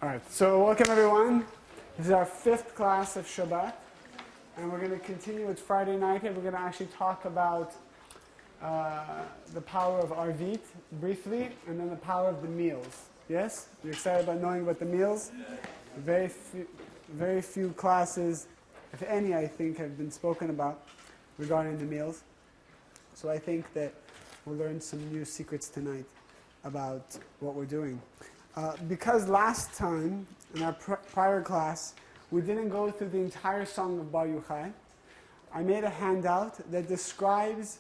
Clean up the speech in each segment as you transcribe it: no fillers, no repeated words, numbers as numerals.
All right, so welcome everyone. This is our 5th class of Shabbat, and we're going to continue with Friday night, and we're going to actually talk about the power of Arvit briefly, and then the power of the meals. Yes? You're excited about knowing about the meals? Very few classes, if any, I think, have been spoken about regarding the meals. So I think that we'll learn some new secrets tonight about what we're doing. Because last time, in our prior class, we didn't go through the entire song of Bar Yochai, I made a handout that describes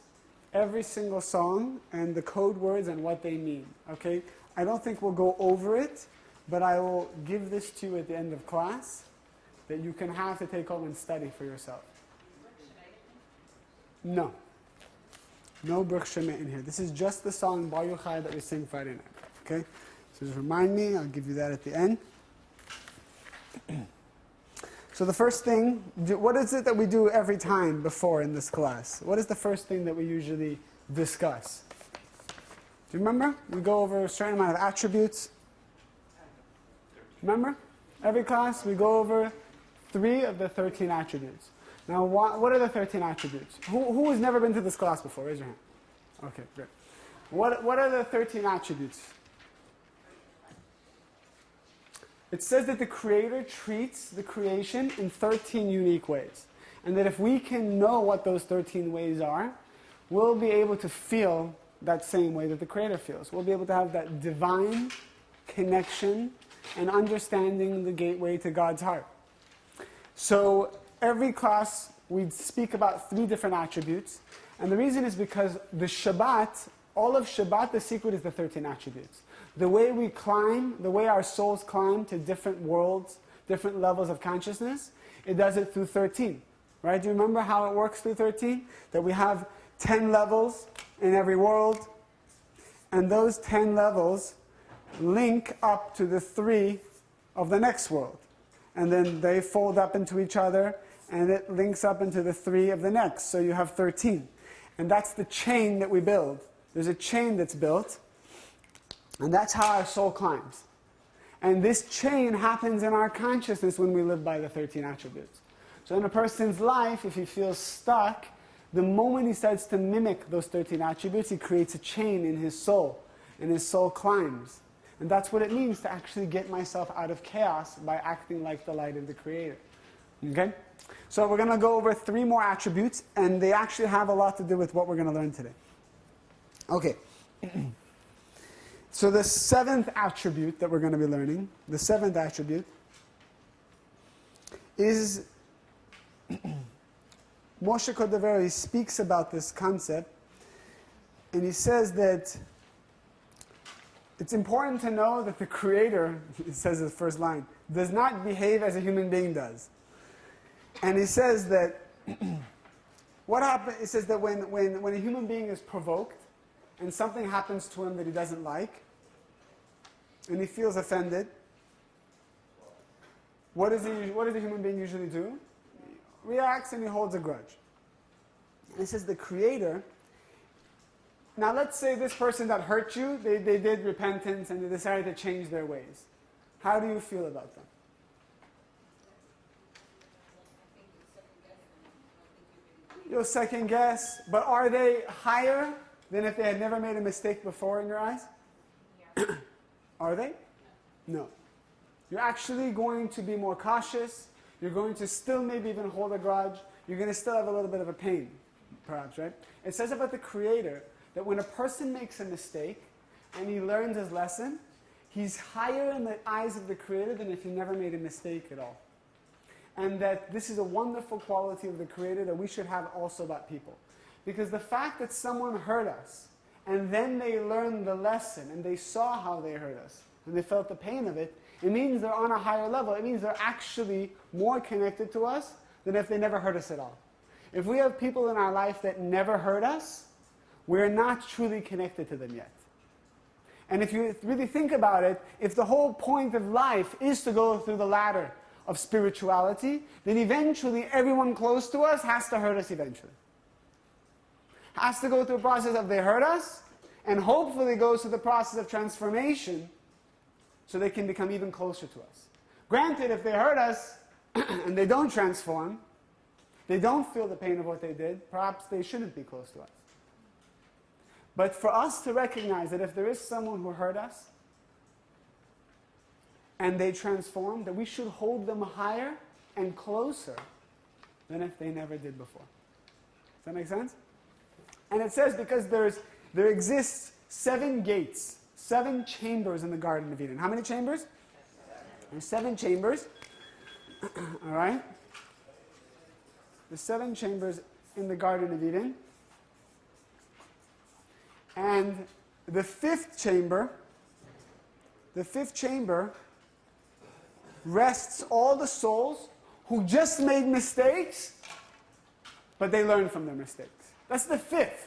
every single song and the code words and what they mean. Okay? I don't think we'll go over it, but I will give this to you at the end of class that you can have to take home and study for yourself. No. No Baruch Shema in here. This is just the song Bar Yochai that we sing Friday night. Okay? So just remind me, I'll give you that at the end. So the first thing, what is it that we do every time before in this class? What is the first thing that we usually discuss? Do you remember? We go over a certain amount of attributes. Remember? Every class we go over 3 of the 13 attributes. Now what are the 13 attributes? Who has never been to this class before? Raise your hand. Okay, great. What are the 13 attributes? It says that the Creator treats the creation in 13 unique ways. And that if we can know what those 13 ways are, we'll be able to feel that same way that the Creator feels. We'll be able to have that divine connection and understanding the gateway to God's heart. So every class we speak about 3 different attributes. And the reason is because the Shabbat, all of Shabbat, the secret is the 13 attributes. The way we climb, the way our souls climb to different worlds, different levels of consciousness, it does it through 13. Right? Do you remember how it works through 13? That we have 10 levels in every world, and those 10 levels link up to the 3 of the next world. And then they fold up into each other, and it links up into the 3 of the next. So you have 13. And that's the chain that we build. There's a chain that's built, and that's how our soul climbs. And this chain happens in our consciousness when we live by the 13 attributes. So in a person's life, if he feels stuck, the moment he starts to mimic those 13 attributes, he creates a chain in his soul, and his soul climbs. And that's what it means to actually get myself out of chaos by acting like the light of the Creator. Okay? So we're going to go over 3 more attributes, and they actually have a lot to do with what we're going to learn today. Okay. So the 7th attribute that we're going to be learning, the 7th attribute, is Moshe Cordovero. He speaks about this concept, and he says that it's important to know that the Creator, it says in the first line, does not behave as a human being does. And he says that what happens, it says that when a human being is provoked and something happens to him that he doesn't like, and he feels offended, what does a human being usually do? He reacts and he holds a grudge. And it says the Creator, now let's say this person that hurt you, they did repentance and they decided to change their ways. How do you feel about them? You'll second guess, but are they higher than if they had never made a mistake before in your eyes? Yeah. Are they? No. You're actually going to be more cautious. You're going to still maybe even hold a grudge. You're going to still have a little bit of a pain, perhaps, right? It says about the Creator that when a person makes a mistake and he learns his lesson, he's higher in the eyes of the Creator than if he never made a mistake at all. And that this is a wonderful quality of the Creator that we should have also about people. Because the fact that someone hurt us, and then they learned the lesson, and they saw how they hurt us, and they felt the pain of it, it means they're on a higher level. It means they're actually more connected to us than if they never hurt us at all. If we have people in our life that never hurt us, we're not truly connected to them yet. And if you really think about it, if the whole point of life is to go through the ladder of spirituality, then eventually everyone close to us has to hurt us eventually. Has to go through a process of they hurt us, and hopefully goes through the process of transformation so they can become even closer to us. Granted, if they hurt us and they don't transform, they don't feel the pain of what they did, perhaps they shouldn't be close to us. But for us to recognize that if there is someone who hurt us and they transform, that we should hold them higher and closer than if they never did before. Does that make sense? And it says because there exists 7 gates, 7 chambers in the Garden of Eden. How many chambers? There's 7 chambers. All right? There's 7 chambers in the Garden of Eden. And the 5th chamber rests all the souls who just made mistakes, but they learned from their mistakes. That's the 5th.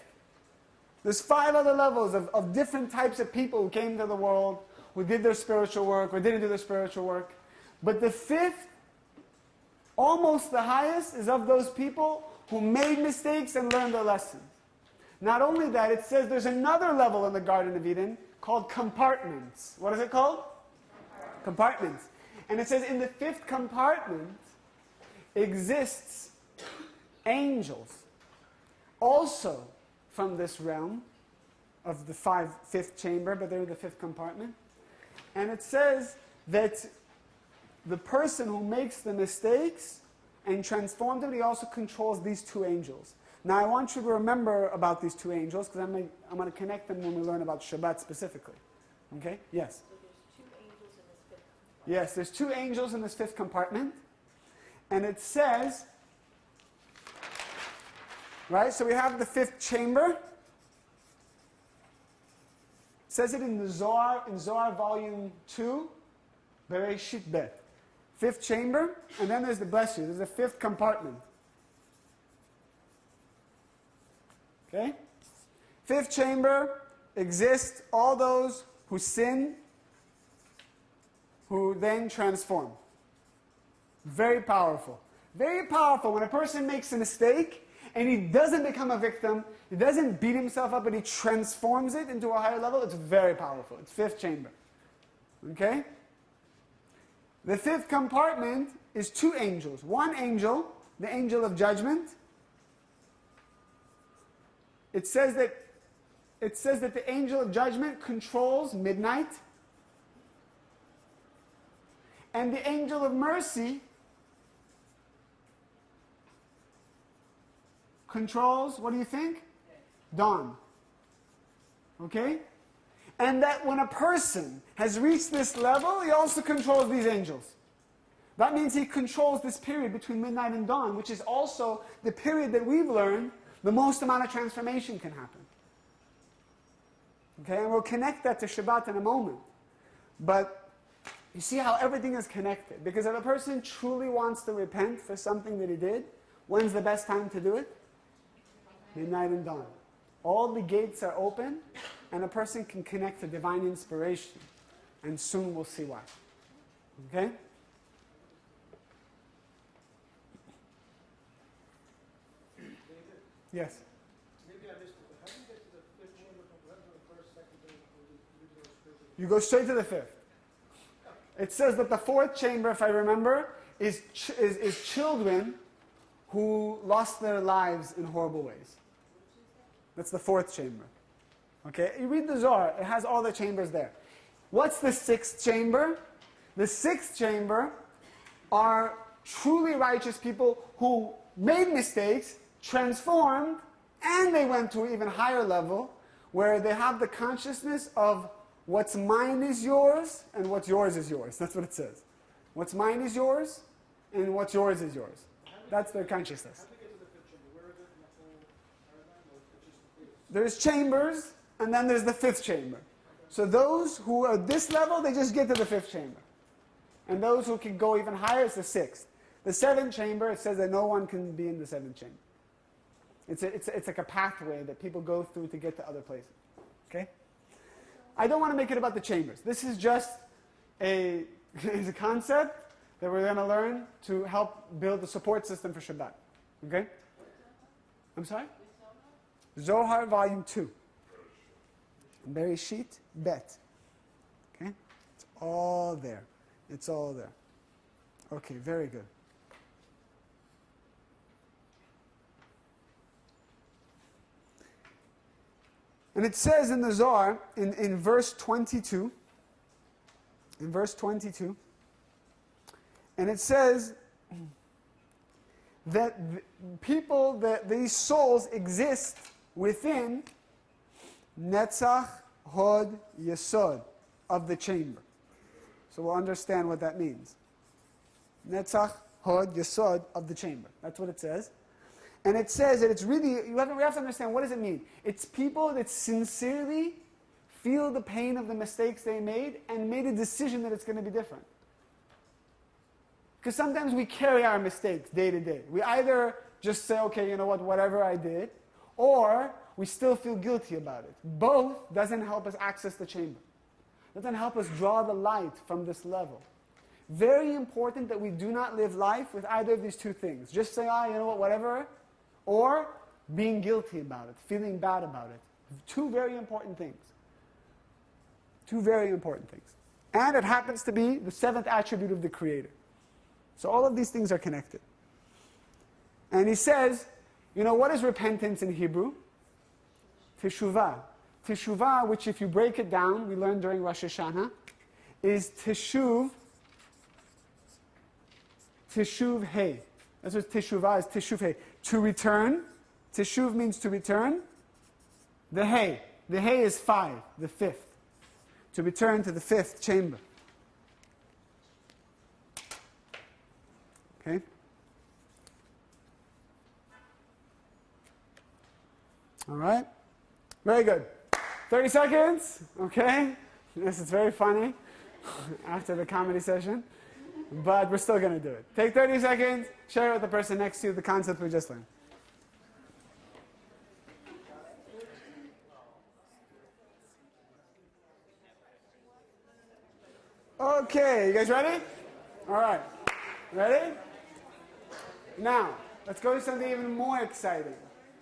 There's 5 other levels of different types of people who came to the world, who did their spiritual work or didn't do their spiritual work. But the 5th, almost the highest, is of those people who made mistakes and learned their lessons. Not only that, it says there's another level in the Garden of Eden called compartments. What is it called? Compartments. And it says in the 5th compartment exists angels, also from this realm of the 5th chamber, but they're in the 5th compartment. And it says that the person who makes the mistakes and transforms them, he also controls these 2 angels. Now I want you to remember about these 2 angels, because I'm going to connect them when we learn about Shabbat specifically. Okay? Yes? So there's 2 angels in this 5th compartment. Yes, there's 2 angels in this 5th compartment. And it says, right, so we have the 5th chamber. It says it in the Zohar, volume 2, Bereshit Bet. 5th chamber, and then there's the bless you. There's a 5th compartment. Okay? 5th chamber exists all those who sin, who then transform. Very powerful. Very powerful. When a person makes a mistake and he doesn't become a victim, he doesn't beat himself up, but he transforms it into a higher level, it's very powerful. It's 5th chamber. Okay? The 5th compartment is 2 angels. One angel, the angel of judgment. It says that the angel of judgment controls midnight. And the angel of mercy controls, what do you think? Dawn. Okay? And that when a person has reached this level, he also controls these angels. That means he controls this period between midnight and dawn, which is also the period that we've learned the most amount of transformation can happen. Okay, and we'll connect that to Shabbat in a moment. But you see how everything is connected. Because if a person truly wants to repent for something that he did, when's the best time to do it? Midnight and dawn. All the gates are open, and a person can connect to divine inspiration. And soon we'll see why. Okay? Yes? Maybe I missed it, but how do you get to the 5th chamber from the first, second, third, You go straight to the 5th. It says that the 4th chamber, if I remember, is children who lost their lives in horrible ways. That's the 4th chamber. Okay? You read the Zohar, it has all the chambers there. What's the 6th chamber? The 6th chamber are truly righteous people who made mistakes, transformed, and they went to an even higher level where they have the consciousness of what's mine is yours and what's yours is yours. That's what it says. What's mine is yours and what's yours is yours. That's their consciousness. How do you get to the 5th chamber? Where is it in the whole paradigm, or it's just There's chambers, and then there's the 5th chamber. So those who are at this level, they just get to the 5th chamber. And those who can go even higher, it's the 6th. The 7th chamber, it says that no one can be in the 7th chamber. It's like a pathway that people go through to get to other places. Okay? I don't want to make it about the chambers. This is just a concept that we're going to learn to help build the support system for Shabbat. Okay? I'm sorry? Zohar volume 2. Bereshit Bet. Okay? It's all there. It's all there. Okay, very good. And it says in the Zohar, in verse 22, and it says that people, that these souls exist within Netzach, Hod, Yesod, of the chamber. So we'll understand what that means. Netzach, Hod, Yesod, of the chamber. That's what it says. And it says that it's really, we have to understand, what does it mean? It's people that sincerely feel the pain of the mistakes they made and made a decision that it's going to be different. Because sometimes we carry our mistakes day to day. We either just say, okay, you know what, whatever I did, or we still feel guilty about it. Both doesn't help us access the chamber. Doesn't help us draw the light from this level. Very important that we do not live life with either of these two things. Just say, you know what, whatever, or being guilty about it, feeling bad about it. Two very important things. Two very important things. And it happens to be the seventh attribute of the Creator. So all of these things are connected. And he says, you know, what is repentance in Hebrew? Teshuvah. Teshuvah, which if you break it down, we learned during Rosh Hashanah, is teshuv hey. That's what teshuvah is, teshuv hey. To return. Teshuv means to return. The hey. The hey is 5, the fifth. To return to the fifth chamber. Okay? All right? Very good. 30 seconds, okay? This is very funny after the comedy session, but we're still going to do it. Take 30 seconds, share it with the person next to you the concept we just learned. Okay, you guys ready? All right. Ready? Now, let's go to something even more exciting.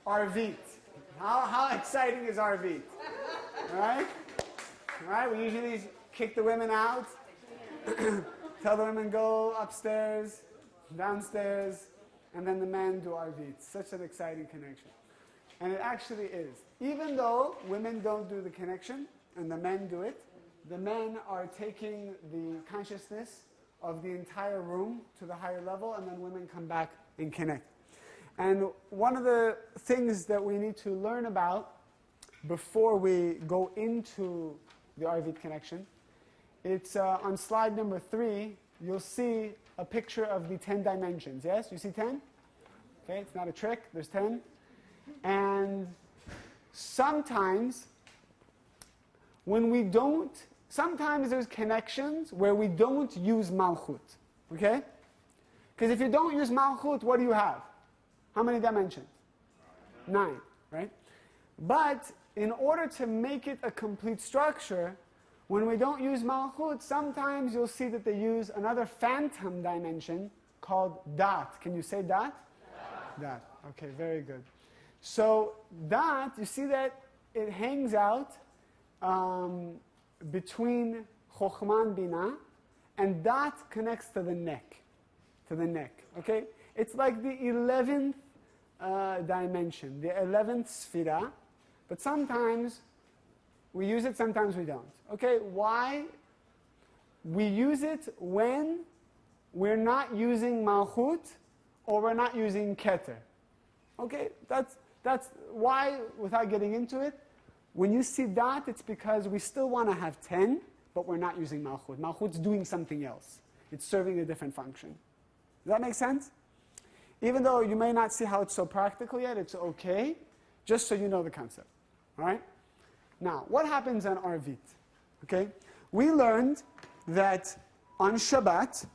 Arvit. How exciting is Arvit? All right? All right, we usually kick the women out. Tell the women go upstairs, downstairs, and then the men do Arvit. Such an exciting connection. And it actually is. Even though women don't do the connection, and the men do it, the men are taking the consciousness of the entire room to the higher level, and then women come back and connect. And one of the things that we need to learn about before we go into the Arvit connection, it's on slide number 3, you'll see a picture of the 10 dimensions. Yes? You see 10? Okay, it's not a trick, there's 10. And sometimes sometimes there's connections where we don't use Malchut. Okay? Because if you don't use Malchut, what do you have? How many dimensions? 9, right? But in order to make it a complete structure, when we don't use Malchut, sometimes you'll see that they use another phantom dimension called Dat. Can you say Dat? Dat. Okay, very good. So Dat, you see that it hangs out between Chokhmah and Binah, and Dat connects to the neck. To the neck, okay? It's like the 11th dimension, the 11th sphira, but sometimes we use it, sometimes we don't. Okay, why? We use it when we're not using Malchut or we're not using Keter. Okay, that's why, without getting into it, when you see Dat, it's because we still want to have 10, but we're not using Malchut. Malchut's doing something else. It's serving a different function. Does that make sense? Even though you may not see how it's so practical yet, it's okay, just so you know the concept. All right? Now, what happens on Arvit? Okay? We learned that on Shabbat,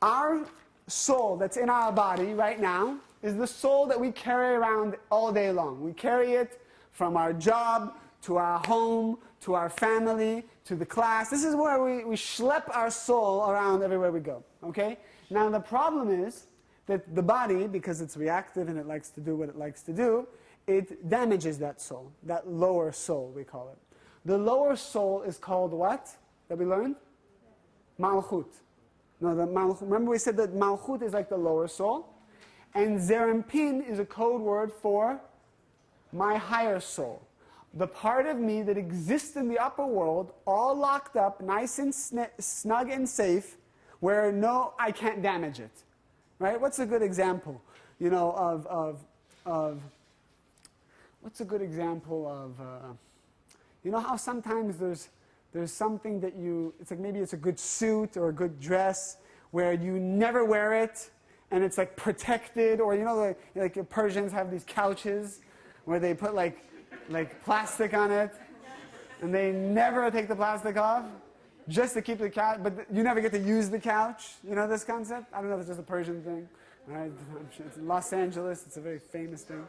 our soul that's in our body right now is the soul that we carry around all day long. We carry it from our job to our home, to our family, to the class. This is where we schlep our soul around everywhere we go. Okay? Now the problem is that the body, because it's reactive and it likes to do what it likes to do, it damages that soul, that lower soul we call it. The lower soul is called what? that we learned? Malchut. No, the Malchut. Remember we said that Malchut is like the lower soul, and Zerampin is a code word for my higher soul. The part of me that exists in the upper world, all locked up, nice and snug and safe, where I can't damage it. Right? What's a good example? You know, what's a good example of, you know how sometimes there's something that it's like maybe it's a good suit or a good dress where you never wear it and it's like protected, or you know like Persians have these couches where they put like plastic on it and they never take the plastic off just to keep the couch, but you never get to use the couch. You know this concept? I don't know if it's just a Persian thing. Right? I'm sure it's in Los Angeles. It's a very famous thing.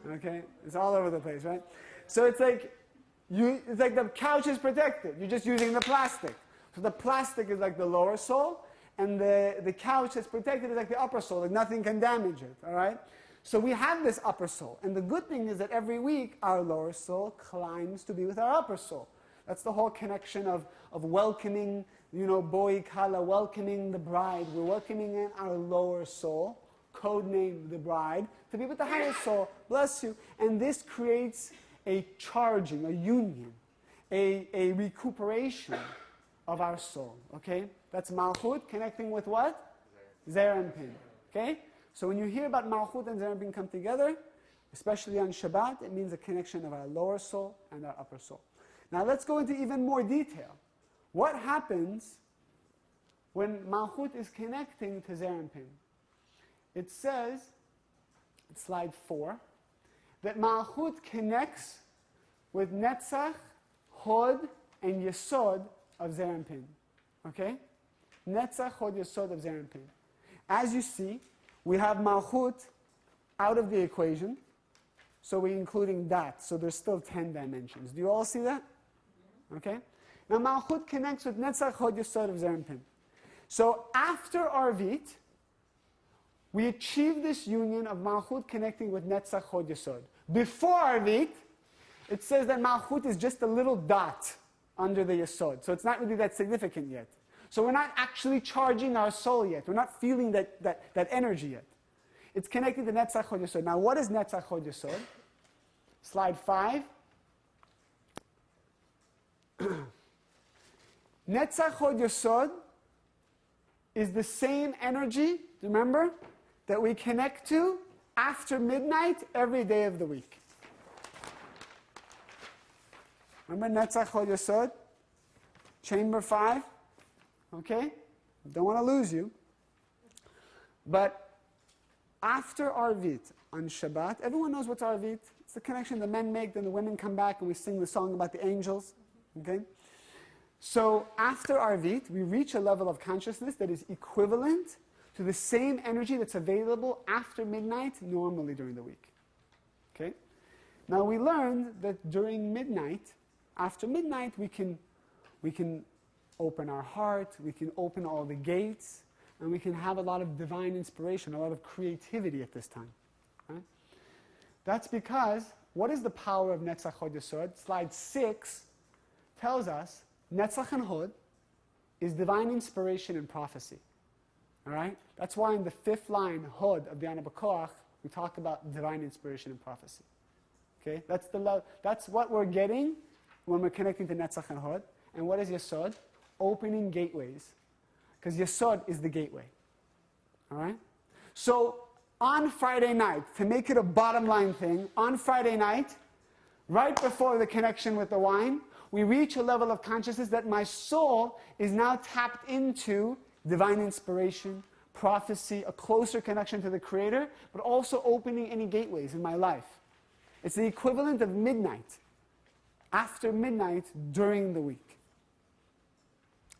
Okay? It's all over the place, right? So it's like the couch is protected. You're just using the plastic. So the plastic is like the lower soul, and the couch that's protected is like the upper soul. Like nothing can damage it, all right? So we have this upper soul. And the good thing is that every week our lower soul climbs to be with our upper soul. That's the whole connection of welcoming, you know, boi kala, welcoming the bride. We're welcoming in our lower soul, codenamed the bride, to be with the higher soul. Bless you. And this creates a charging, a union, a recuperation of our soul. Okay? That's Malchut connecting with what? Zerampin. Okay? So when you hear about Malchut and Zerampin come together, especially on Shabbat, it means a connection of our lower soul and our upper soul. Now let's go into even more detail. What happens when Malchut is connecting to Zerampin? It says, slide 4, that Malchut connects with Netzach, Hod, and Yesod of Zerampin. Okay? Netzach, Hod, Yesod of Zerampin. As you see, we have Malchut out of the equation, so we're including that. So there's still 10 dimensions. Do you all see that? Okay? Now Malchut connects with Netzach, Hod, Yesod of Zerampin. So after Arvit, we achieve this union of Malchut connecting with Netzach, Hod, Yesod. Before Arvit, it says that Malchut is just a little dot under the Yesod. So it's not really that significant yet. So we're not actually charging our soul yet. We're not feeling that energy yet. It's connected to Netzach, Hod, Yesod. Now what is Netzach, Hod, Yesod? Slide 5. Netzach, Hod, Yesod is the same energy, remember, that we connect to after midnight every day of the week. Remember Netzach, Hod, Yesod? Chamber 5. Okay? Don't want to lose you. But after Arvit on Shabbat, everyone knows what's Arvit. It's the connection the men make, then the women come back and we sing the song about the angels. Okay? So after Arvit, we reach a level of consciousness that is equivalent to the same energy that's available after midnight normally during the week. Okay? Now we learned that during midnight, after midnight, we can open our heart, we can open all the gates, and we can have a lot of divine inspiration, a lot of creativity at this time. Right? That's because, what is the power of Netzach, Hod, Yesod? Slide 6 tells us Netzach and Hod is divine inspiration and prophecy. All right? That's why in the 5th line, Hod of the Ana B'Koach, we talk about divine inspiration and prophecy. Okay? That's what we're getting when we're connecting to Netzach and Hod. And what is Yesod? Opening gateways. Because Yesod is the gateway. All right? So on Friday night, to make it a bottom line thing, on Friday night, right before the connection with the wine, we reach a level of consciousness that my soul is now tapped into divine inspiration, prophecy, a closer connection to the Creator, but also opening any gateways in my life. It's the equivalent of midnight, after midnight during the week.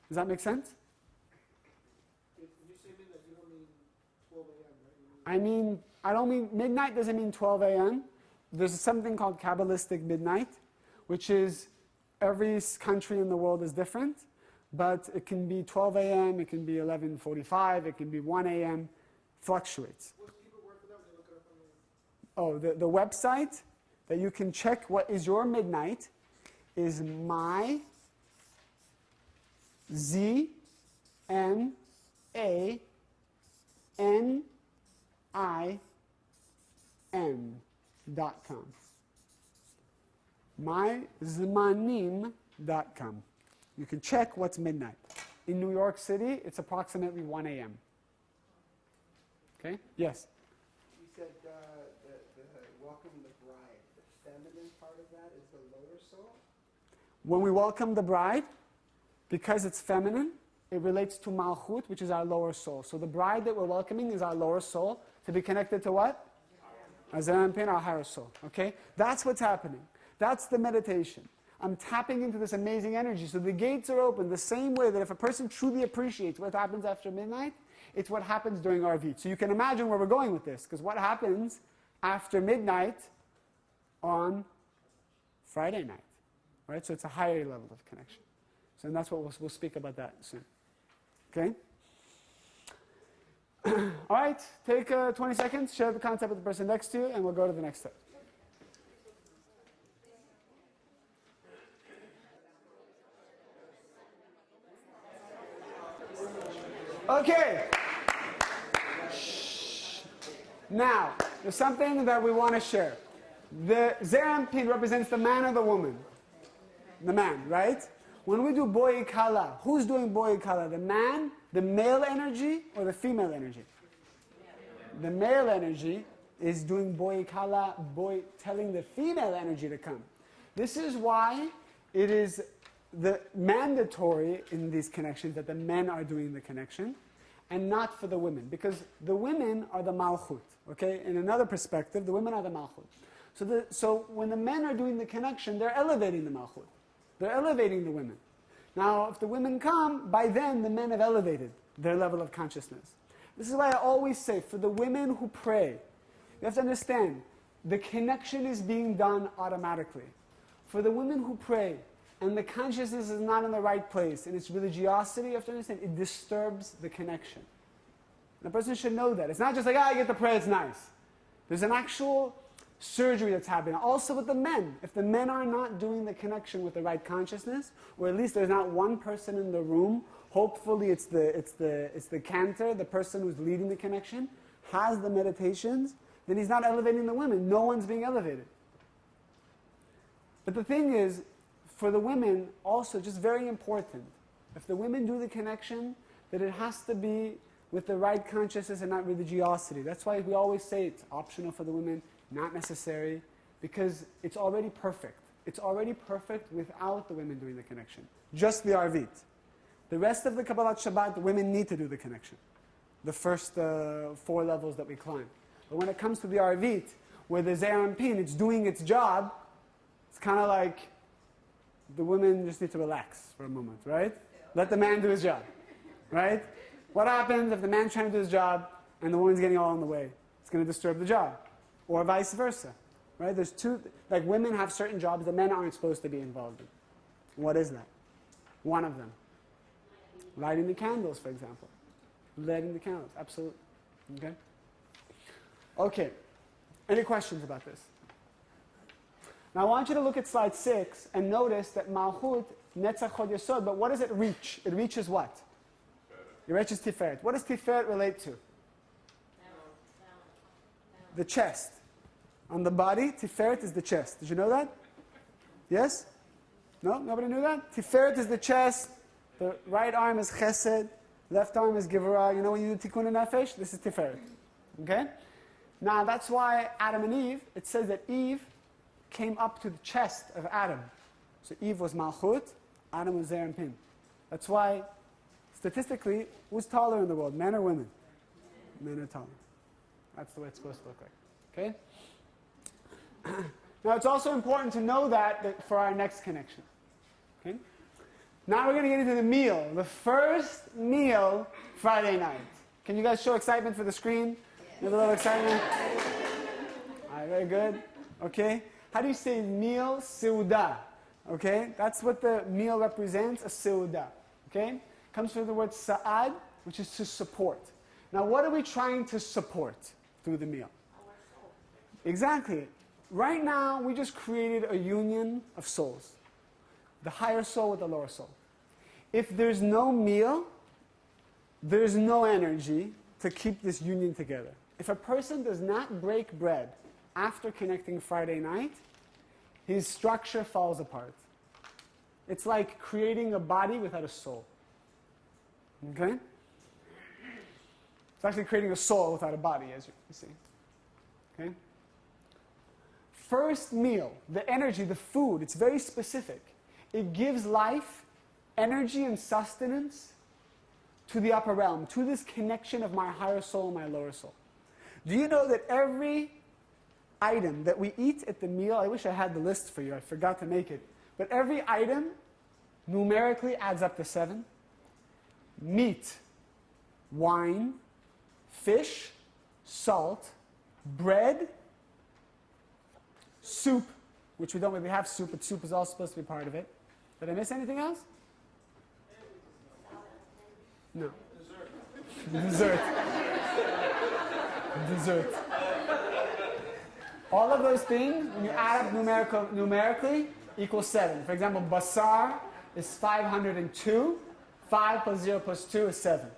Does that make sense? If you say midnight, you don't mean 12 a.m., right? I mean, I don't mean, midnight doesn't mean 12 a.m. There's something called Kabbalistic midnight, which is, every country in the world is different, but it can be 12 a.m., it can be 11:45, it can be 1 a.m., fluctuates. What's the Hebrew word for that when they look it up on the... Oh, the website that you can check what is your midnight is my ZMANIM.com. myzmanim.com. You can check what's midnight. In New York City, it's approximately 1 a.m. Okay? Yes? You said the welcome the bride. The feminine part of that is the lower soul? When we welcome the bride, because it's feminine, it relates to Malchut, which is our lower soul. So the bride that we're welcoming is our lower soul to be connected to what? Our Zeir Anpin, our higher soul. Okay? That's what's happening. That's the meditation. I'm tapping into this amazing energy. So the gates are open the same way that if a person truly appreciates what happens after midnight, it's what happens during Arvit. So you can imagine where we're going with this, because what happens after midnight on Friday night, right? So it's a higher level of connection. So and that's what we'll speak about that soon. Okay? All right, take 20 seconds, share the concept with the person next to you, and we'll go to the next step. Okay. Now, there's something that we want to share. The Zeir Anpin represents the man or the woman? The man, right? When we do Boi Kala, who's doing Boi Kala? The man, the male energy, or the female energy? The male energy is doing Boi Kala, telling the female energy to come. This is why it is mandatory in these connections that the men are doing the connection and not for the women, because the women are the Malchut. Okay? In another perspective, the women are the Malchut. So when the men are doing the connection, they're elevating the Malchut. They're elevating the women. Now, if the women come, by then the men have elevated their level of consciousness. This is why I always say, for the women who pray, you have to understand, the connection is being done automatically. For the women who pray, and the consciousness is not in the right place, and its religiosity, you have to understand, it disturbs the connection. And a person should know that. It's not just like, I get to pray, it's nice. There's an actual surgery that's happening. Also with the men. If the men are not doing the connection with the right consciousness, or at least there's not one person in the room, hopefully it's the cantor, the person who's leading the connection, has the meditations, then he's not elevating the women. No one's being elevated. But the thing is, for the women, also just very important, if the women do the connection, that it has to be with the right consciousness and not religiosity. That's why we always say it's optional for the women, not necessary, because it's already perfect. It's already perfect without the women doing the connection. Just the Arvit. The rest of the Kabbalat Shabbat, the women need to do the connection. The first 4 levels that we climb. But when it comes to the Arvit, where the Zeir Anpin, it's doing its job, it's kind of like the women just need to relax for a moment, right? Let the man do his job, right? What happens if the man's trying to do his job and the woman's getting all in the way? It's going to disturb the job. Or vice versa, right? There's two, like women have certain jobs that men aren't supposed to be involved in. What is that? One of them. Lighting the candles, for example. Lighting the candles, absolutely. Okay? Okay. Any questions about this? Now I want you to look at slide 6 and notice that Malchut, Netzach Chod Yesod, but what does it reach? It reaches what? It reaches Tiferet. What does Tiferet relate to? The chest. On the body, Tiferet is the chest. Did you know that? Yes? No? Nobody knew that? Tiferet is the chest. The right arm is Chesed. Left arm is Gevurah. You know when you do Tikkun Nefesh? This is Tiferet. Okay? Now that's why Adam and Eve, it says that Eve came up to the chest of Adam. So Eve was Malchut, Adam was Zeir Anpin. That's why, statistically, who's taller in the world, men or women? Men are taller. That's the way it's supposed to look like. Okay? Now it's also important to know that for our next connection. Okay? Now we're going to get into the meal. The first meal Friday night. Can you guys show excitement for the screen? You have a little excitement? All right, very good. Okay? How do you say meal? Seudah. Okay? That's what the meal represents, a seudah. Okay? Comes from the word sa'ad, which is to support. Now what are we trying to support through the meal? Exactly. Right now, we just created a union of souls. The higher soul with the lower soul. if there's no meal, there's no energy to keep this union together. If a person does not break bread after connecting Friday night, his structure falls apart. It's like creating a body without a soul. Okay? It's actually creating a soul without a body, as you see. Okay? First meal, the energy, the food, it's very specific. It gives life, energy, and sustenance to the upper realm, to this connection of my higher soul and my lower soul. Do you know that every item that we eat at the meal, I wish I had the list for you, I forgot to make it, but every item numerically adds up to 7. Meat, wine, fish, salt, bread, soup, which we don't really have soup, but soup is also supposed to be part of it. Did I miss anything else? No. Dessert. Dessert. All of those things, when you add up numerically, equals 7. For example, basar is 502. 5 plus 0 plus 2 is 7. Does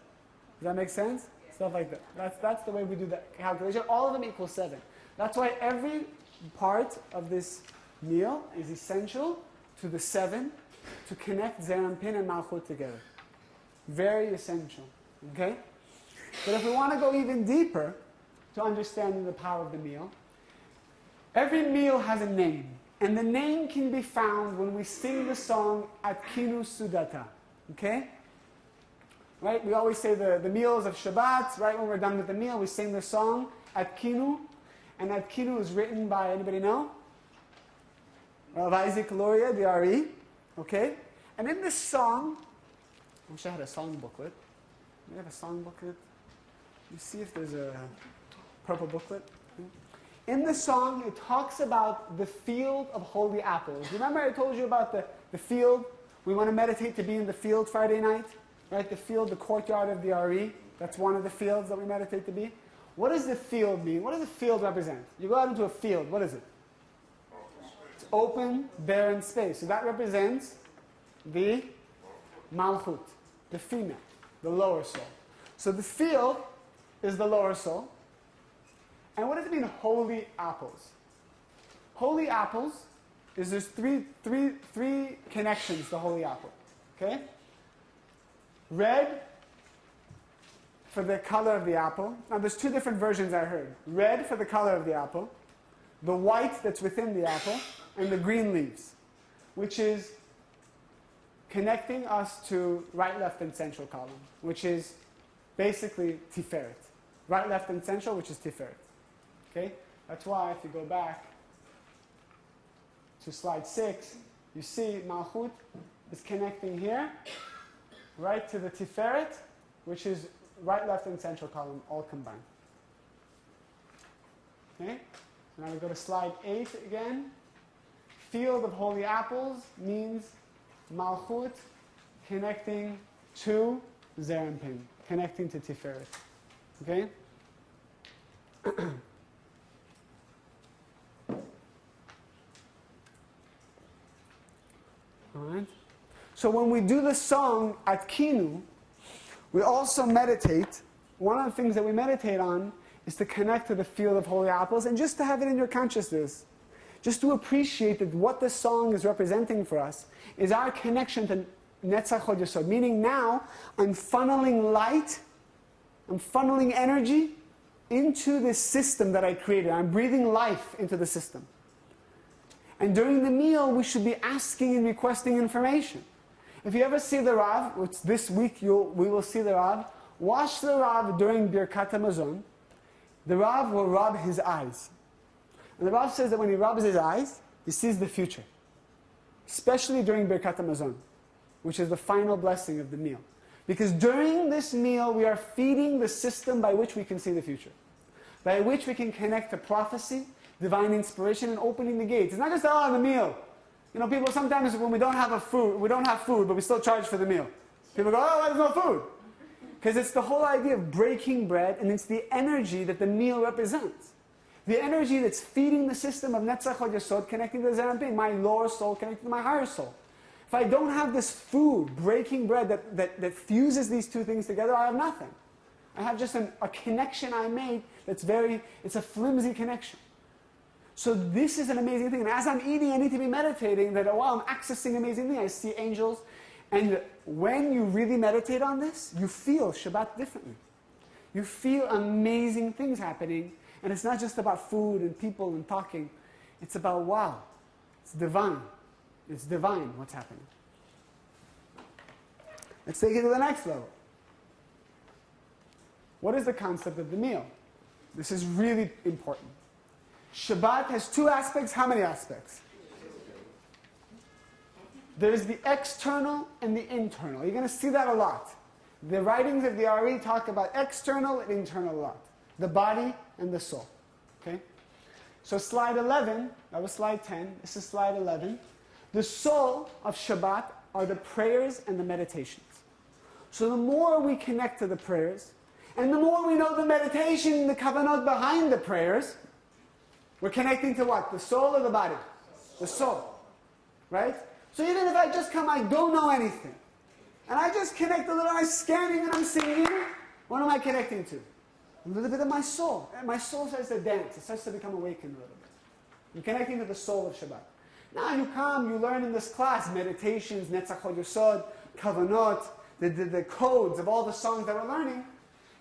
that make sense? Stuff like that. That's the way we do that calculation. All of them equal 7. That's why every part of this meal is essential to the 7 to connect Zerampin and Malchut together. Very essential. Okay? But if we want to go even deeper to understanding the power of the meal, every meal has a name. And the name can be found when we sing the song Atkinu Sudata. Okay? Right? We always say the meals of Shabbat. Right when we're done with the meal, we sing the song Atkinu. And Atkinu is written by, anybody know? Rav Isaac Luria, the RE. Okay? And in this song, I wish I had a song booklet. Do you have a song booklet? You see if there's a purple booklet. In the song, it talks about the field of holy apples. Remember I told you about the field? We want to meditate to be in the field Friday night. Right? The field, the courtyard of the RE. That's one of the fields that we meditate to be. What does the field mean? What does the field represent? You go out into a field, what is it? It's open, barren space. So that represents the Malchut, the female, the lower soul. So the field is the lower soul. And what does it mean, holy apples? Holy apples is there's three connections to holy apple. Okay? Red for the color of the apple. Now there's 2 different versions I heard. Red for the color of the apple, the white that's within the apple, and the green leaves, which is connecting us to right, left, and central column, which is basically Tiferet. Right, left, and central, which is Tiferet. Okay? That's why if you go back to slide 6, you see Malchut is connecting here, right to the Tiferet, which is right, left, and central column all combined. Okay? Now we go to slide 8 again. Field of holy apples means Malchut connecting to Zerampin, connecting to Tiferet. Okay? Alright? So when we do the song Atkinu, we also meditate. One of the things that we meditate on is to connect to the field of holy apples and just to have it in your consciousness. Just to appreciate that what this song is representing for us is our connection to Netzach Hod Yesod. Meaning now, I'm funneling light, I'm funneling energy into this system that I created. I'm breathing life into the system. And during the meal, we should be asking and requesting information. If you ever see the Rav, which this week we will see the Rav, watch the Rav during Birkat HaMazon. The Rav will rub his eyes. And the Rav says that when he rubs his eyes, he sees the future. Especially during Birkat HaMazon, which is the final blessing of the meal. Because during this meal, we are feeding the system by which we can see the future. By which we can connect to prophecy, divine inspiration, and opening the gates. It's not just, the meal. You know, people sometimes when we don't have food, but we still charge for the meal. People go, why there's no food? Because it's the whole idea of breaking bread, and it's the energy that the meal represents. The energy that's feeding the system of Netzach Hod Yesod, connecting to the Zerampin, my lower soul connecting to my higher soul. If I don't have this food, breaking bread, that fuses these two things together, I have nothing. I have just a connection I made it's a flimsy connection. So this is an amazing thing. And as I'm eating, I need to be meditating that, wow, I'm accessing amazing things. I see angels. And when you really meditate on this, you feel Shabbat differently. You feel amazing things happening. And it's not just about food and people and talking. It's about, wow, it's divine. It's divine what's happening. Let's take it to the next level. What is the concept of the meal? This is really important. Shabbat has two aspects. How many aspects? There's the external and the internal. You're going to see that a lot. The writings of the Ari talk about external and internal a lot. The body and the soul. Okay? So slide 11, that was slide 10. This is slide 11. The soul of Shabbat are the prayers and the meditations. So the more we connect to the prayers, and the more we know the meditation, the kavanot behind the prayers, we're connecting to what? The soul or the body? The soul. Right? So even if I just come, I don't know anything. And I just connect a little, I'm scanning and I'm singing, what am I connecting to? A little bit of my soul. And my soul starts to dance. It starts to become awakened a little bit. I'm connecting to the soul of Shabbat. Now you come, you learn in this class, meditations, Netzach Hod Yesod, Kavanot, the codes of all the songs that we're learning.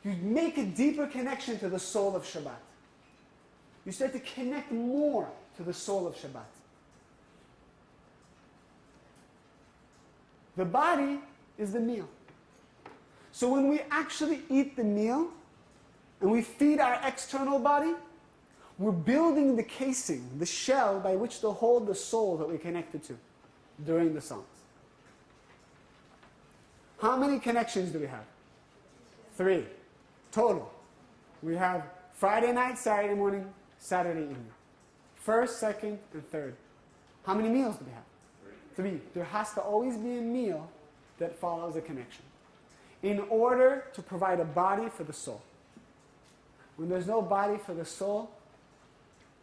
You make a deeper connection to the soul of Shabbat. You start to connect more to the soul of Shabbat. The body is the meal. So when we actually eat the meal, and we feed our external body, we're building the casing, the shell by which to hold the soul that we connected to during the songs. How many connections do we have? 3 total. We have Friday night, Saturday morning, Saturday evening. First, second, and third. How many meals do we have? 3. There has to always be a meal that follows a connection in order to provide a body for the soul. When there's no body for the soul,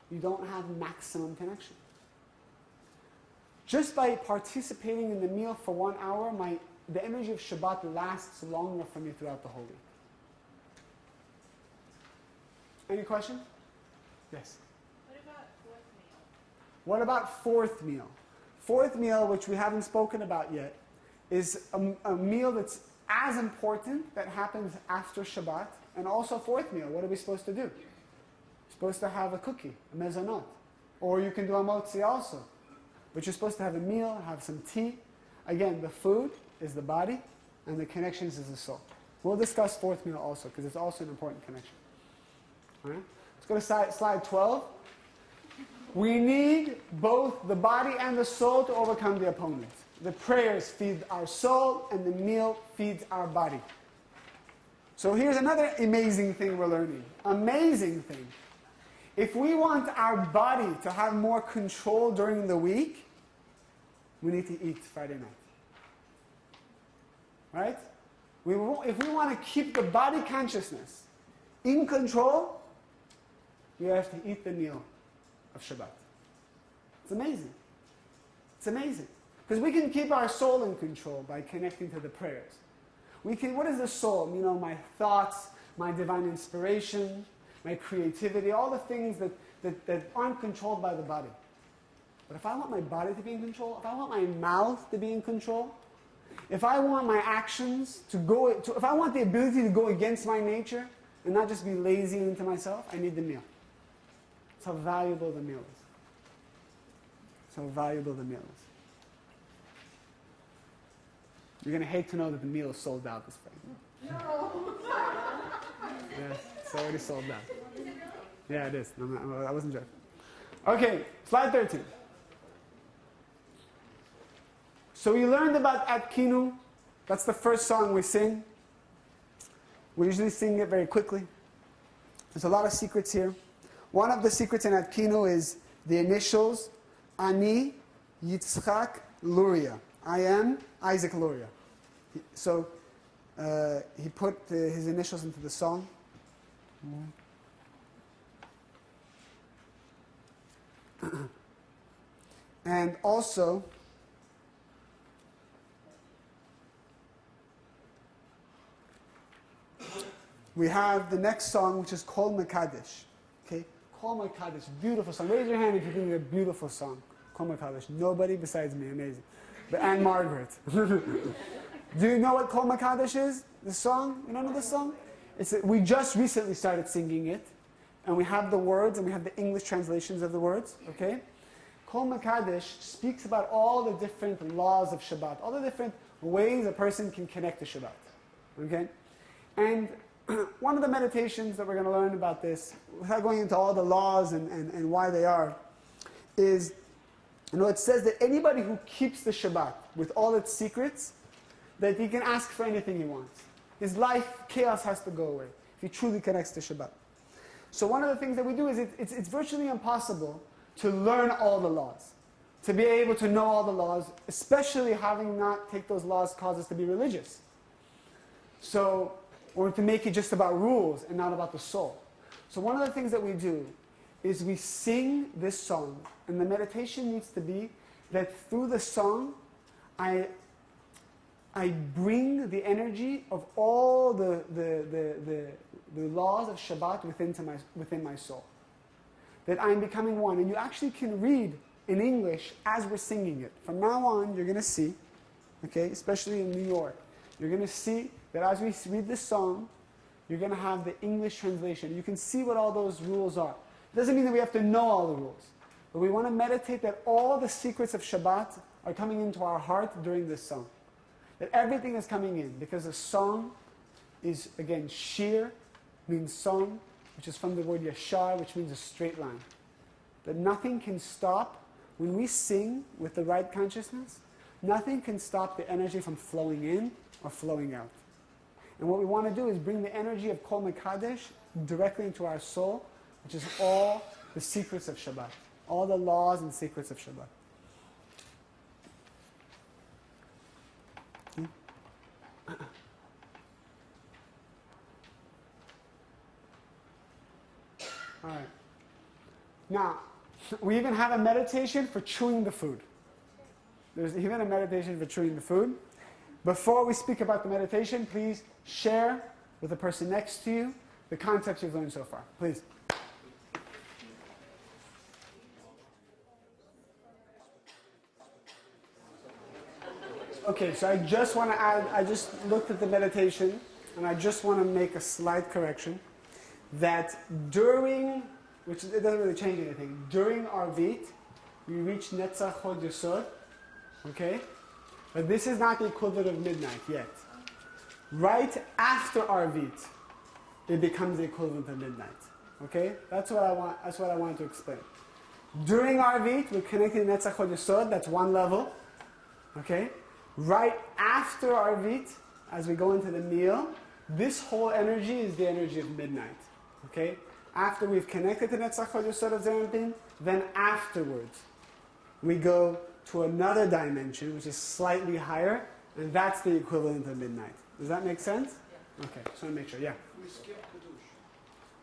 you don't have maximum connection. Just by participating in the meal for 1 hour, the energy of Shabbat lasts longer for me throughout the whole week. Any question? Yes? What about fourth meal? What about fourth meal? Fourth meal, which we haven't spoken about yet, is a meal that's as important that happens after Shabbat, and also fourth meal. What are we supposed to do? You're supposed to have a cookie, a mezonot. Or you can do a motzi also. But you're supposed to have a meal, have some tea. Again, the food is the body, and the connections is the soul. We'll discuss fourth meal also, because it's also an important connection. All right? Let's go to slide 12. We need both the body and the soul to overcome the opponent. The prayers feed our soul, and the meal feeds our body. So here's another amazing thing we're learning. Amazing thing. If we want our body to have more control during the week, we need to eat Friday night. Right? If we want to keep the body consciousness in control, we have to eat the meal of Shabbat. It's amazing. It's amazing. Because we can keep our soul in control by connecting to the prayers. What is the soul? My thoughts, my divine inspiration, my creativity, all the things that aren't controlled by the body. But if I want my body to be in control, if I want my mouth to be in control, if I want my actions if I want the ability to go against my nature and not just be lazy into myself, I need the meal. That's how valuable the meal is. That's how valuable the meal is. You're going to hate to know that the meal is sold out this Friday. No. Yes, it's already sold out. Yeah, it is. I wasn't joking. Okay, slide 13. So we learned about Atkinu. That's the first song we sing. We usually sing it very quickly. There's a lot of secrets here. One of the secrets in Atkinu is the initials Ani Yitzchak Luria. I am Isaac Luria. So he put his initials into the song. And also, we have the next song, which is Kol Mekadesh. Okay? Kol Mekadesh, beautiful song. Raise your hand if you think it's a beautiful song. Kol Mekadesh. Nobody besides me, amazing. But and Margaret. Do you know what Kol Mekadesh is? The song? You don't know the song? We just recently started singing it, and we have the words, and we have the English translations of the words, okay? Kol Mekadesh speaks about all the different laws of Shabbat, all the different ways a person can connect to Shabbat, okay? And one of the meditations that we're going to learn about this, without going into all the laws and why they are, is, it says that anybody who keeps the Shabbat with all its secrets, that he can ask for anything he wants. His life, chaos has to go away if he truly connects to Shabbat. So one of the things that we do is it's virtually impossible to learn all the laws, to be able to know all the laws, especially having not take those laws cause us to be religious. So, or to make it just about rules and not about the soul. So one of the things that we do is we sing this song, and the meditation needs to be that through the song, I bring the energy of all the laws of Shabbat within my soul. That I'm becoming one. And you actually can read in English as we're singing it. From now on, you're going to see, okay, especially in New York, you're going to see that as we read this song, you're going to have the English translation. You can see what all those rules are. It doesn't mean that we have to know all the rules. But we want to meditate that all the secrets of Shabbat are coming into our heart during this song. That everything is coming in, because a song is, again, shir, means song, which is from the word yashar, which means a straight line. That nothing can stop, when we sing with the right consciousness, nothing can stop the energy from flowing in or flowing out. And what we want to do is bring the energy of Kol Mekadesh directly into our soul, which is all the secrets of Shabbat, all the laws and secrets of Shabbat. All right. Now, we even have a meditation for chewing the food. There's even a meditation for chewing the food. Before we speak about the meditation, please share with the person next to you the concepts you've learned so far. Please. Okay, so I just want to add, I just looked at the meditation, and I just want to make a slight correction. That during, which it doesn't really change anything, during Arvit, we reach Netzach Hod Yesod, okay? But this is not the equivalent of midnight yet. Right after Arvit, it becomes the equivalent of midnight, okay? That's what I wanted to explain. During Arvit, we're connecting to Netzach Hod Yesod, that's one level, okay? Right after Arvit, as we go into the meal, this whole energy is the energy of midnight. Okay? After we've connected to Netzach Hod Yesod of Zeranpin, then afterwards we go to another dimension, which is slightly higher, and that's the equivalent of midnight. Does that make sense? Yeah. Okay, just want to make sure. Yeah? We skipped Kiddush.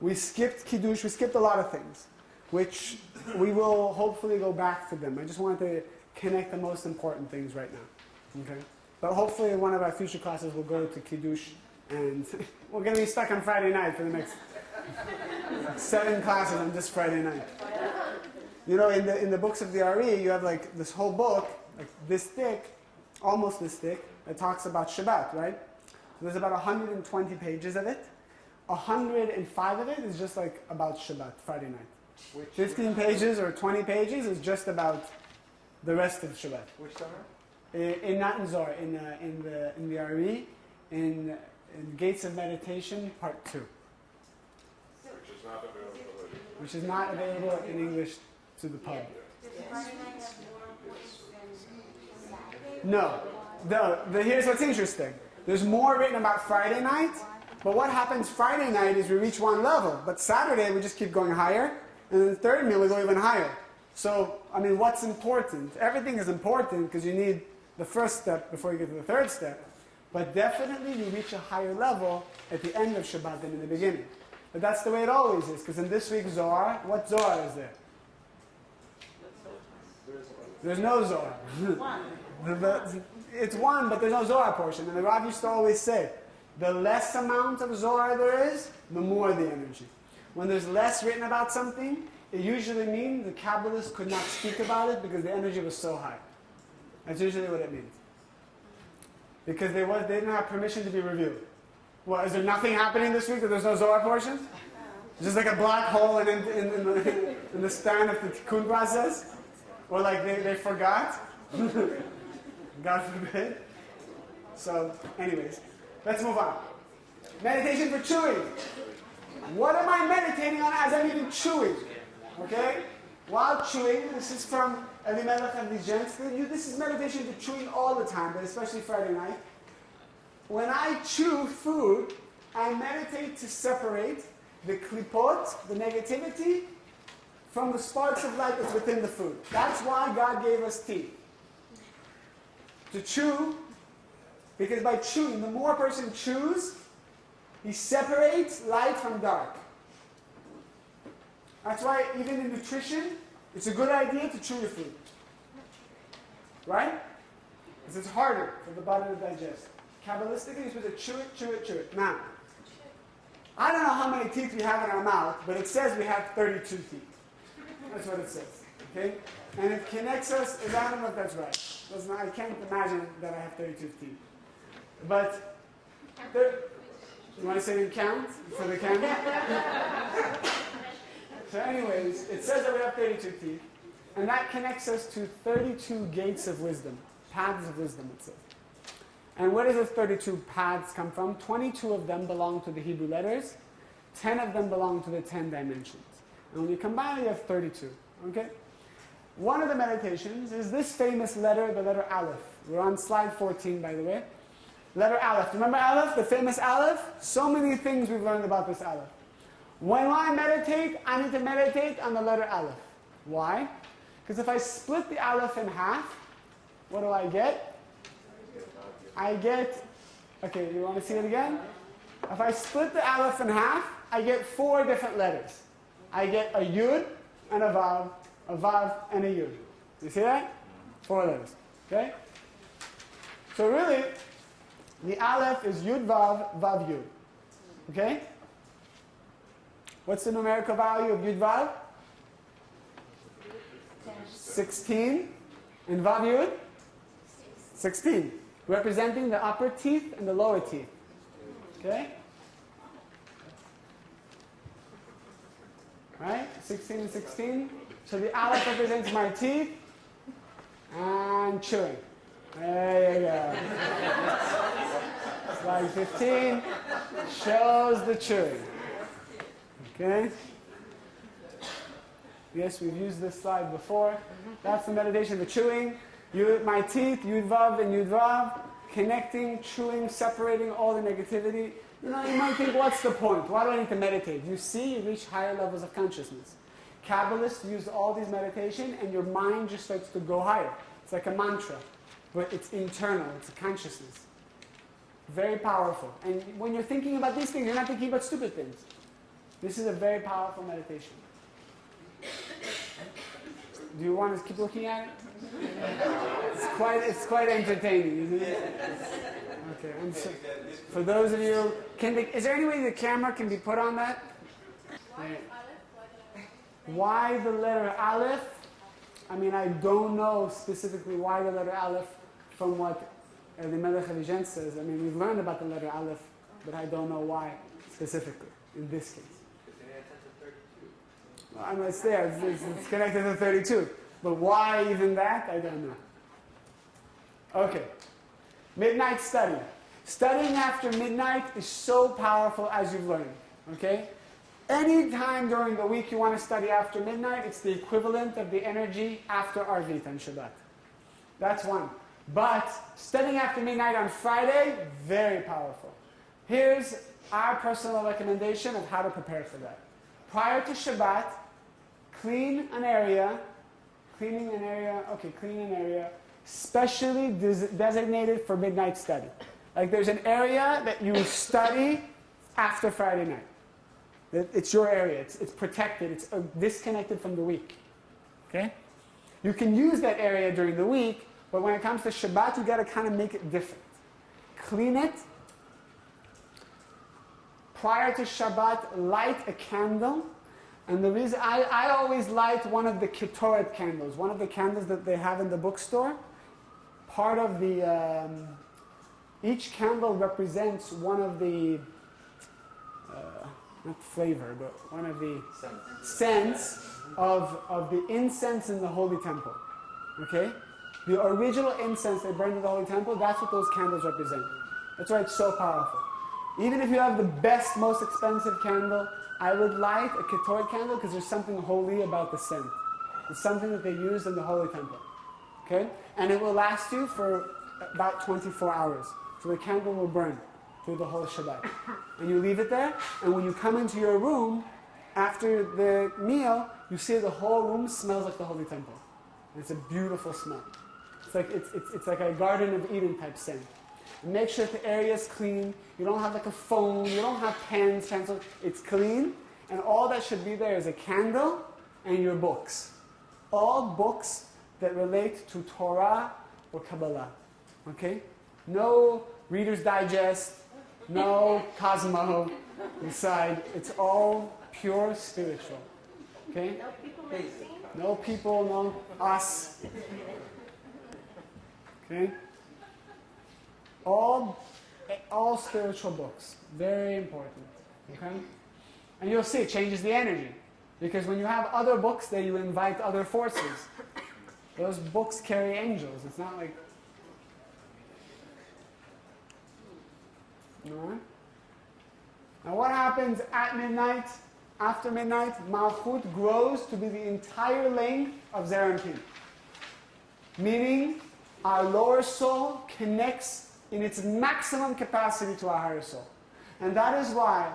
We skipped Kiddush. We skipped a lot of things, which we will hopefully go back to them. I just wanted to connect the most important things right now. Okay? But hopefully in one of our future classes we'll go to Kiddush, and we're going to be stuck on Friday night for the next 7 classes on this Friday night. You know, in the books of the RE, you have like this whole book, like this thick, almost this thick, that talks about Shabbat, right? So there's about 120 pages of it. 105 of it is just like about Shabbat, Friday night. 15 pages or 20 pages is just about the rest of Shabbat. Which summer? Not in Zohar, in the RE, in Gates of Meditation, Part 2. Which is not available in English to the public. Does Friday night have more points than Saturday? No. Here's what's interesting. There's more written about Friday night, but what happens Friday night is we reach one level, but Saturday we just keep going higher, and then the third meal we go even higher. So, I mean, what's important? Everything is important because you need the first step before you get to the third step, but definitely you reach a higher level at the end of Shabbat than in the beginning. But that's the way it always is, because in this week's Zohar, what Zohar is there? There's no Zohar. It's one, but there's no Zohar portion. And the Rav used to always say, The less amount of Zohar there is, the more the energy. When there's less written about something, it usually means the Kabbalists could not speak about it because the energy was so high. That's usually what it means. Because they didn't have permission to be revealed. Well, is there nothing happening this week that there's no Zohar portions? Just like a black hole in the span of the tikkun process? Or like they forgot? God forbid. So, anyways, let's move on. Meditation for chewing. What am I meditating on as I'm even chewing? Okay? While chewing, this is from Elimelech and the gents. This is meditation for chewing all the time, but especially Friday night. When I chew food, I meditate to separate the klipot, the negativity, from the sparks of light that's within the food. That's why God gave us teeth. To chew, because by chewing, the more a person chews, he separates light from dark. That's why even in nutrition, it's a good idea to chew your food. Right? Because it's harder for the body to digest. Kabbalistically, you're supposed to chew it, chew it, chew it. Now, I don't know how many teeth we have in our mouth, but it says we have 32 teeth. That's what it says. Okay? And it connects us, and I don't know if that's right. I can't imagine that I have 32 teeth. But, you want to say you count for the camera? So anyways, it says that we have 32 teeth, and that connects us to 32 gates of wisdom, paths of wisdom, it says. And where does those 32 paths come from? 22 of them belong to the Hebrew letters, 10 of them belong to the 10 dimensions. And when you combine it, you have 32. Okay? One of the meditations is this famous letter, the letter Aleph. We're on slide 14, by the way. Letter Aleph. Remember Aleph, the famous Aleph? So many things we've learned about this Aleph. When I meditate, I need to meditate on the letter Aleph. Why? Because if I split the Aleph in half, what do I get? I get, okay, you want to see it again? If I split the Aleph in half, I get 4 different letters. I get a Yud and a Vav and a Yud. You see that? 4 letters. Okay? So really, the Aleph is Yud Vav, Vav Yud. Okay? What's the numerical value of Yud Vav? 16. And Vav Yud? 16. Representing the upper teeth and the lower teeth. Okay? Right? 16 and 16. So the Aleph represents my teeth and chewing. There you go. Slide 15 shows the chewing. Okay? Yes, we've used this slide before. That's the meditation for chewing. My teeth, Yud Vav and Yud Vav, connecting, chewing, separating all the negativity. You might think, what's the point? Why do I need to meditate? You see, you reach higher levels of consciousness. Kabbalists use all these meditation, and your mind just starts to go higher. It's like a mantra, but it's internal. It's a consciousness. Very powerful. And when you're thinking about these things, you're not thinking about stupid things. This is a very powerful meditation. Do you want to keep looking at it? It's quite entertaining, isn't it? Okay. So, for those of you, is there any way the camera can be put on that? Why the letter Aleph? I mean, I don't know specifically why the letter Aleph from what the Melech Eligent says. I mean, we've learned about the letter Aleph, but I don't know why specifically in this case. Well, I mean, it's there. It's connected to 32. But why even that? I don't know. Okay. Midnight study. Studying after midnight is so powerful, as you've learned. Okay? Any time during the week you want to study after midnight, it's the equivalent of the energy after Arvit on Shabbat. That's one. But studying after midnight on Friday, very powerful. Here's our personal recommendation of how to prepare for that. Prior to Shabbat, clean an area, specially designated for midnight study. Like there's an area that you study after Friday night. It's your area. It's protected. It's disconnected from the week. Okay? You can use that area during the week, but when it comes to Shabbat, you got to kind of make it different. Clean it, prior to Shabbat, light a candle. And the reason, I always light one of the Ketoret candles, one of the candles that they have in the bookstore. Part of the, each candle represents one of the, not flavor, but one of the scents of the incense in the Holy Temple. Okay? The original incense they burned in the Holy Temple, that's what those candles represent. That's why it's so powerful. Even if you have the best, most expensive candle, I would light a Ketoret candle because there's something holy about the scent. It's something that they used in the Holy Temple. Okay? And it will last you for about 24 hours. So the candle will burn through the whole Shabbat. And you leave it there, and when you come into your room, after the meal, you see the whole room smells like the Holy Temple. And it's a beautiful smell. It's like a Garden of Eden type scent. And make sure that the area is clean. You don't have like a phone. You don't have pens, pencils. It's clean. And all that should be there is a candle and your books. All books that relate to Torah or Kabbalah. Okay? No Reader's Digest. No Cosmo inside. It's all pure spiritual. Okay? No people magazine? No people, no us. Okay? All spiritual books. Very important. Okay? And you'll see it changes the energy. Because when you have other books there, you invite other forces. Those books carry angels. It's not like... Alright? Now what happens at midnight? After midnight, Malchut grows to be the entire length of Zeir Anpin. Meaning, our lower soul connects in its maximum capacity to our higher soul. And that is why,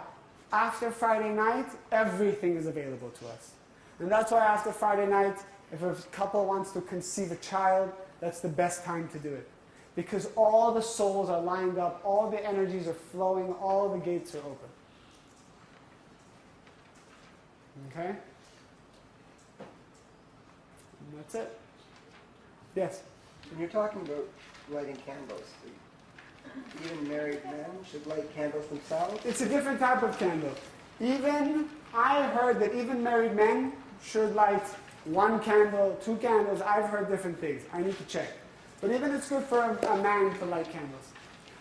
after Friday night, everything is available to us. And that's why after Friday night, if a couple wants to conceive a child, that's the best time to do it. Because all the souls are lined up, all the energies are flowing, all the gates are open. Okay? And that's it. Yes? When you're talking about lighting candles, even married men should light candles themselves? It's a different type of candle. I heard that even married men should light one candle, two candles. I've heard different things. I need to check. But even it's good for a man to light candles.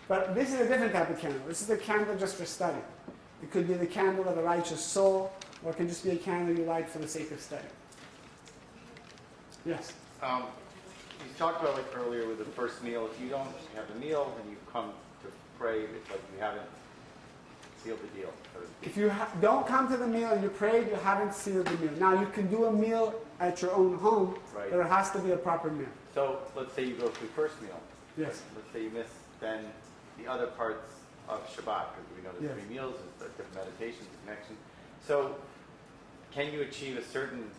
But this is a different type of candle. This is a candle just for study. It could be the candle of a righteous soul, or it can just be a candle you light for the sake of study. Yes? You talked about like earlier with the first meal, if you don't have a meal and you come to pray, it's like you haven't sealed the deal. If you don't come to the meal and you prayed, you haven't sealed the meal. Now you can do a meal at your own home, Right. but it has to be a proper meal. So let's say you go through first meal. Yes. Let's say you miss then the other parts of Shabbat, because we know there's Yes. 3 meals, there's different meditations, connection. So can you achieve a certain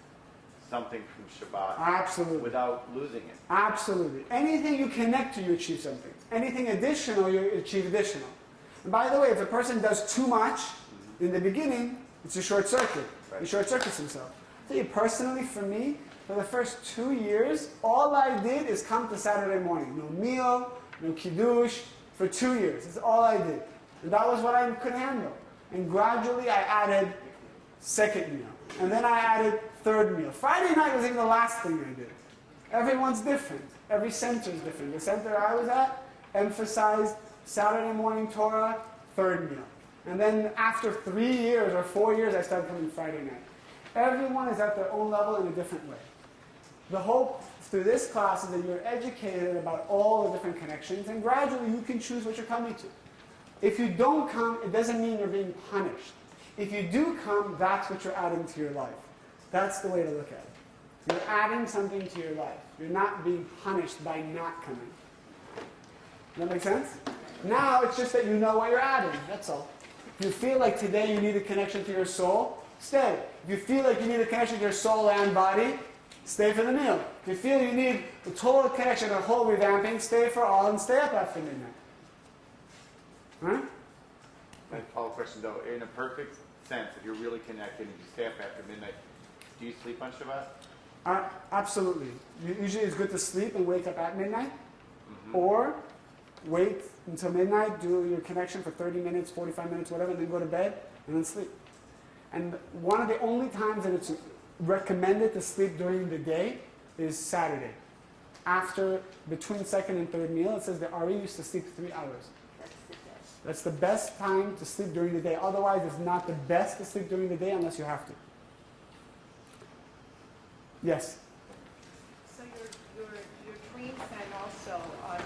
something from Shabbat Absolutely. without losing it? Absolutely. Anything you connect to, you achieve something. Anything additional, you achieve additional. And by the way, if a person does too much in the beginning, it's a short circuit. He Right. short circuits himself. I'll tell you personally, for me, for the first 2 years, all I did is come to Saturday morning. No meal, no kiddush, for 2 years. That's all I did. And that was what I could handle. And gradually I added second meal. And then I added third meal. Friday night was even the last thing I did. Everyone's different. Every center is different. The center I was at emphasized Saturday morning Torah, third meal. And then after 3 years or 4 years, I started coming Friday night. Everyone is at their own level in a different way. The hope through this class is that you're educated about all the different connections, and gradually you can choose what you're coming to. If you don't come, it doesn't mean you're being punished. If you do come, that's what you're adding to your life. That's the way to look at it. You're adding something to your life. You're not being punished by not coming. Does that make sense? Now it's just that you know what you're adding. That's all. If you feel like today you need a connection to your soul, stay. If you feel like you need a connection to your soul and body, stay for the meal. If you feel you need a total connection, a whole revamping, stay for all and stay up after midnight. Right? My follow-up question though, in a perfect sense, if you're really connected and you stay up after midnight, do you sleep on Shabbat? Absolutely. Usually it's good to sleep and wake up at midnight. Or wait until midnight, do your connection for 30 minutes, 45 minutes, whatever, and then go to bed, and then sleep. And one of the only times that it's recommended to sleep during the day is Saturday. Between second and third meal, it says that Ari used to sleep 3 hours. That's the best time to sleep during the day. Otherwise, it's not the best to sleep during the day unless you have to. Yes? So your dreams then also on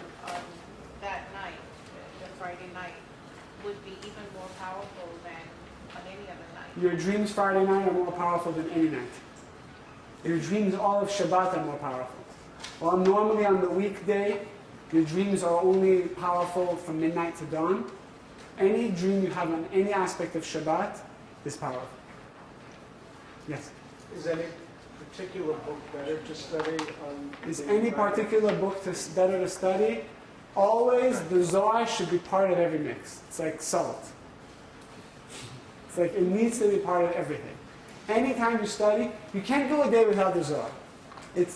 that night, the Friday night, would be even more powerful than on any other night. Your dreams Friday night are more powerful than any night. Your dreams all of Shabbat are more powerful. While normally on the weekday, your dreams are only powerful from midnight to dawn, any dream you have on any aspect of Shabbat is powerful. Yes? Is any particular book better to study on? Is any particular book better to study? Always, the Zohar should be part of every mix. It's like salt. It's like it needs to be part of everything. Anytime you study, you can't go a day without the Zohar. It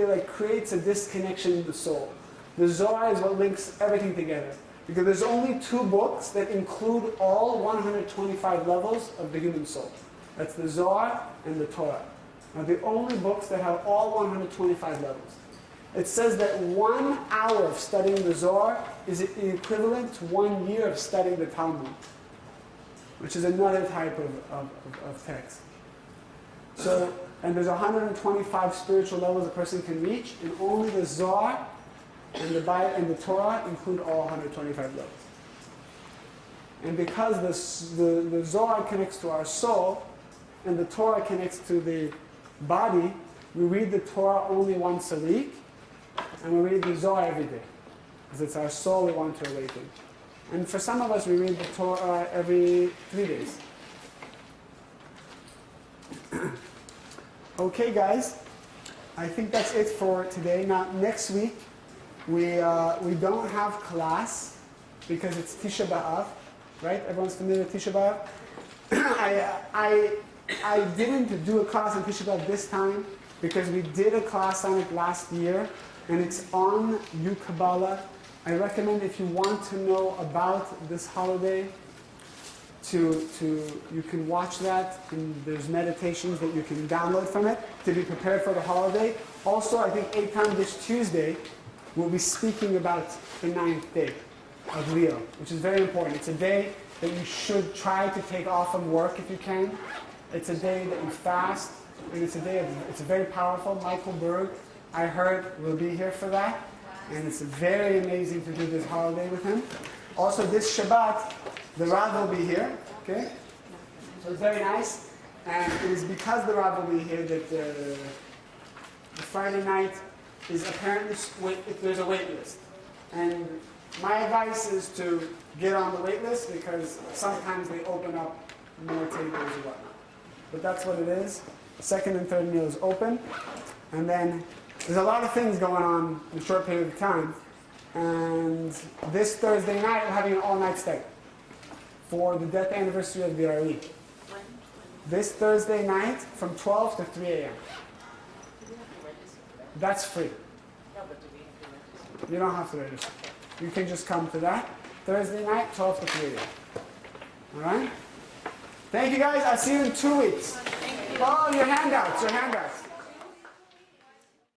like creates a disconnection in the soul. The Zohar is what links everything together. Because there's only 2 books that include all 125 levels of the human soul. That's the Zohar and the Torah. Are the only books that have all 125 levels. It says that 1 hour of studying the Zohar is equivalent to 1 year of studying the Talmud, which is another type of text. So, and there's 125 spiritual levels a person can reach, and only the Zohar and the Bible and the Torah include all 125 levels. And because the Zohar connects to our soul, and the Torah connects to the body, we read the Torah only once a week, and we read the Zohar every day. Because it's our soul we want to awaken. And for some of us, we read the Torah every 3 days. Okay, guys. I think that's it for today. Now, next week, we don't have class because it's Tisha B'Av, right? Everyone's familiar with Tisha B'Av? I didn't do a class on Tisha B'Av this time because we did a class on it last year, and it's on U-Kabbalah. I recommend if you want to know about this holiday, you can watch that, and there's meditations that you can download from it to be prepared for the holiday. Also, I think Eitan this Tuesday will be speaking about the 9th day of Leo, which is very important. It's a day that you should try to take off from work if you can. It's a day that you fast, and it's very powerful. Michael Berg, I heard, will be here for that, and it's very amazing to do this holiday with him. Also, this Shabbat, the Rav will be here, okay? So it's very nice, and it is because the Rav will be here that the Friday night is apparently, there's a wait list. And my advice is to get on the wait list because sometimes they open up more tables or whatnot. But that's what it is. Second and third meal is open. And then there's a lot of things going on in a short period of time. And this Thursday night, we're having an all-night stay for the death anniversary of the Ari. This Thursday night from 12 to 3 a.m. That's free. You don't have to register. You can just come to that. Thursday night, 12 to 3 a.m. Alright? Thank you guys. I'll see you in 2 weeks. Oh, your handouts.